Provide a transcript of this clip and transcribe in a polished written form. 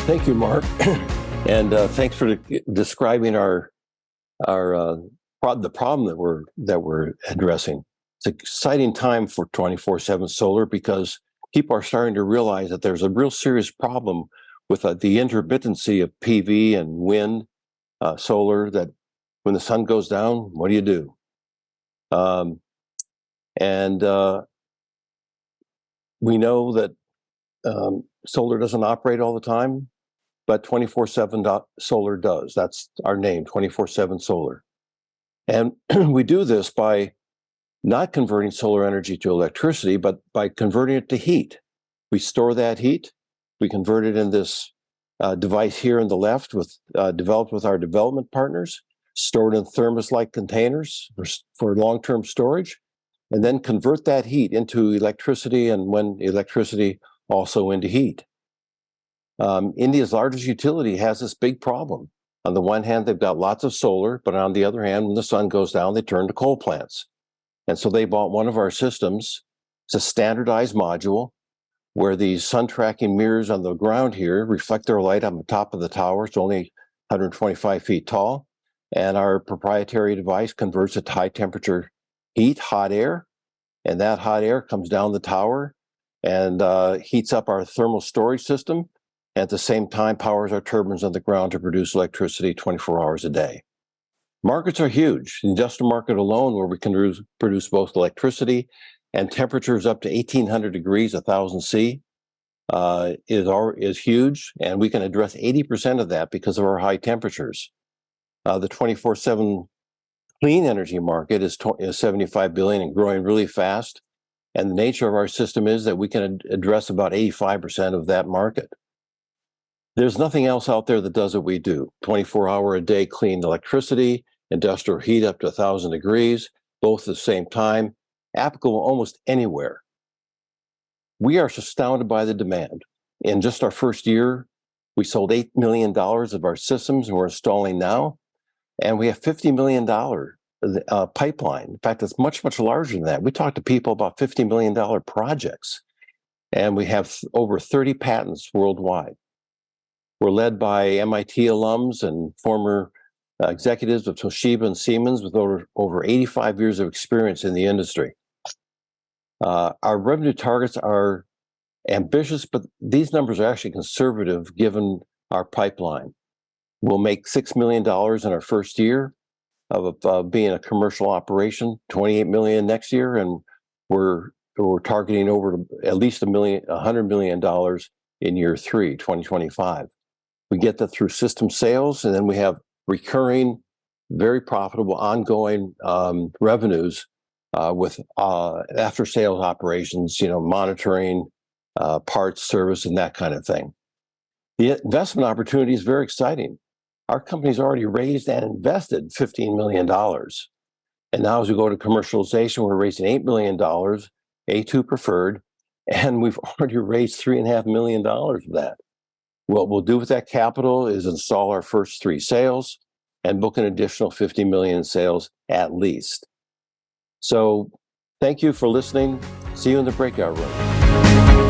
Thank you, Mark, and thanks for describing the problem that we're addressing. It's an exciting time for 247 Solar because people are starting to realize that there's a real serious problem with the intermittency of PV and wind, solar. That when the sun goes down, what do? We know that solar doesn't operate all the time, but 247 Solar does. That's our name, 247 Solar. And we do this by not converting solar energy to electricity, but by converting it to heat. We store that heat. We convert it in this device here on the left, developed with our development partners, stored in thermos-like containers for long-term storage, and then convert that heat into electricity, and when electricity, also into heat. India's largest utility has this big problem. On the one hand, they've got lots of solar, but on the other hand, when the sun goes down, they turn to coal plants. And so they bought one of our systems. It's a standardized module where these sun tracking mirrors on the ground here reflect their light on the top of the tower. It's only 125 feet tall. And our proprietary device converts it to high temperature heat, hot air. And that hot air comes down the tower and heats up our thermal storage system. At the same time, powers our turbines on the ground to produce electricity 24 hours a day. Markets are huge. The industrial market alone, where we can produce both electricity and temperatures up to 1,800 degrees, 1,000 C, is huge, and we can address 80% of that because of our high temperatures. The 24/7 clean energy market is $75 billion and growing really fast, and the nature of our system is that we can address about 85% of that market. There's nothing else out there that does what we do. 24-hour-a-day clean electricity, industrial heat up to 1,000 degrees, both at the same time, applicable almost anywhere. We are astounded by the demand. In just our first year, we sold $8 million of our systems we're installing now, and we have $50 million pipeline. In fact, it's much, much larger than that. We talk to people about $50 million projects, and we have over 30 patents worldwide. We're led by MIT alums and former executives of Toshiba and Siemens with over 85 years of experience in the industry. Our revenue targets are ambitious, but these numbers are actually conservative given our pipeline. We'll make $6 million in our first year of being a commercial operation, $28 million next year, and we're targeting over at least $100 million in year 3, 2025. We get that through system sales, and then we have recurring, very profitable, ongoing revenues with after-sales operations, monitoring, parts, service, and that kind of thing. The investment opportunity is very exciting. Our company's already raised and invested $15 million. And now as we go to commercialization, we're raising $8 million, A2 preferred, and we've already raised $3.5 million of that. What we'll do with that capital is install our first 3 sales and book an additional $50 million in sales at least. So thank you for listening. See you in the breakout room.